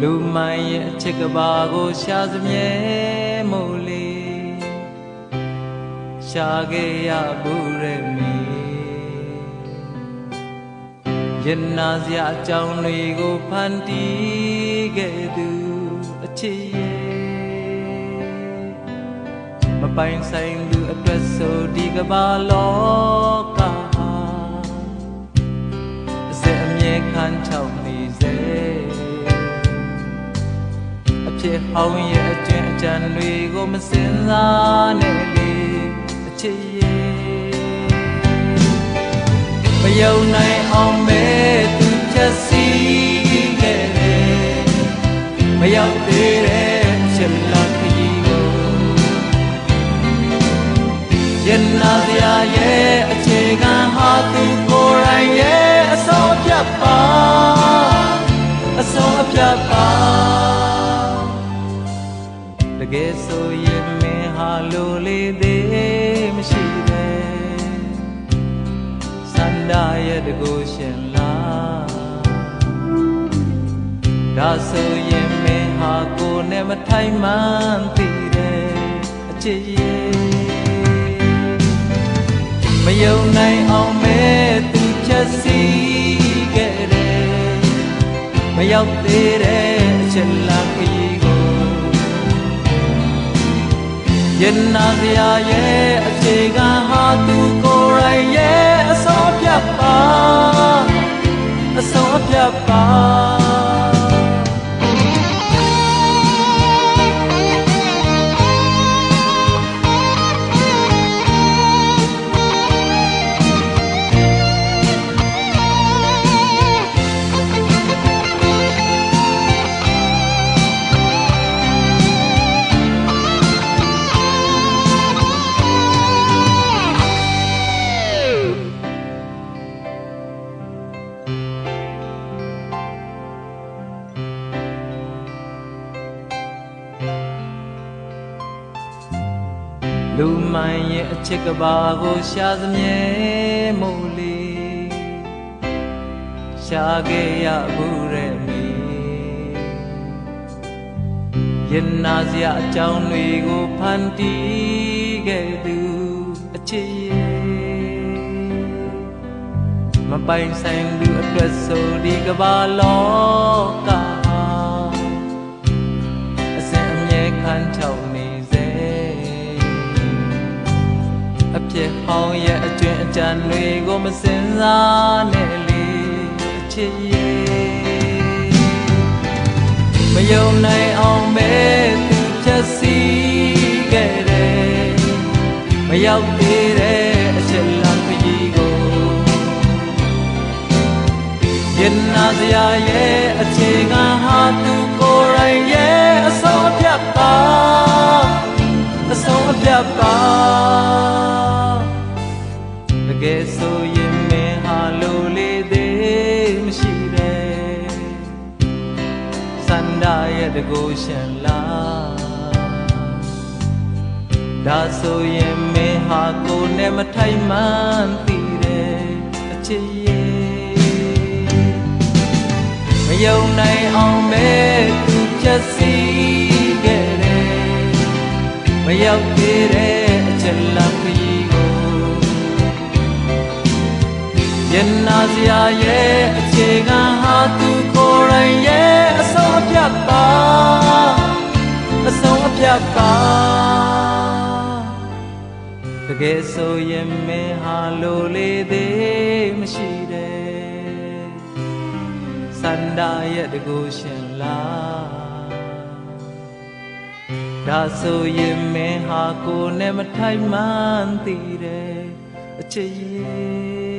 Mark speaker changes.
Speaker 1: လူမိုင်းရဲ့အချစ်ကဘာကိုရှာစမြဲမို့လေရှာခဲ့ရဘူးရဲ့မီရင်နာစရာအကြောင်းတွေကိုဖန်တီးခဲ့သူအချစ်ရဲ့မပိုင်ဆိုင်သူအတွက်ဆိုဒီကဘာလောကအစအမြဲခံချောက်နေစေအဖြစ်ဟောင်းရဲ့အကျဉ်းအကြံတွေကိုမစင်စားနဲ့လေအချစ်ရဲ့မယုံနိုင်အောင်မဲသူချက်စီခဲ့တယ်မရောက်သေးတဲ့ချစ်လက်ခရီးကိုရင်နာစရာရဲ့အခြေခံဟာသူကိုယ်တိုင်ရဲ့အဆုံးအဖြတ်ပါအဆုံးအဖြတ်ပါတကယ်ဆိုရင်မင်းဟာလိုလေသေးမရှိတဲ့စန္ဒရဲ့တကူရှင်လားဒါဆိုရင်မင်းဟာကိုယ်နဲ့မထိုင်မှန်းသိတဲ့အချစ်ရဲ့မယုံနိုင်အောင်မဲသူချက်စီခဲ့တယ်မရောက်သေးတဲ့အချက်လက်ခရီးကိုရင်နာစရာရဲ့အခြေခံဟာသူကိုယ်တိုင်ရဲ့အဆုံးအဖြတ်ပါအဆုံးအဖြတ်ပါလူမိုင်းရဲ့အချစ်ကဘာကိုရှာစမြဲမို့လေရှာခဲ့ရဘူးရဲ့မီရင်နာစရာအကြောင်းတွေကိုဖန်တီးခဲ့သူအချစ်ရဲ့မပိုင်ဆိုင်သူအတွက်ဆိုဒီကဘာလောကအစင်အမြဲခံချောက်နေအဖြစ်ဟောင်းရဲ့အကျွင်းအကြံတွေကိုမစင်စားနဲ့လေအချစ်ရဲ့မယုံနိုင်အောင်မဲသူချက်စီခဲ့တယ်မရောက်သေးတဲ့အချက်လက်ခရီးကိုရင်နာစရာရဲ့အခြေခံဟာသူကိုယ်တိုင်ရဲ့အဆုံးအဖြတ်ပါအဆုံးအဖြတ်ပါတကယ်ဆိုရင်မင်းဟာလိုလေသေးမရှိတဲ့စန္ဒရဲ့တကူရှင်လားဒါဆိုရင်မင်းဟာကိုယ်နဲ့မထိုင်မှန်းသိတဲ့အချစ်ရဲ့မယုံနိုင်အောင်မဲသူချက်စီခဲ့တယ်မရောက်သေးတဲ့အချက်လက်ခရီးကိုရင်နာစရာရဲ့အခြေခံဟာသူကိုယ်တိုင်ရဲ့အဆုံးအဖြတ်ပါအဆုံးအဖြတ်ပါတကယ်ဆိုရင်မင်းဟာလိုလေသေးမရှိတဲ့စန္ဒရဲ့တကူရှင်လားဒါဆိုရင်မင်းဟာကိုယ်နဲ့မထိုင်မှန်းသိတဲ့အချစ်ရဲ့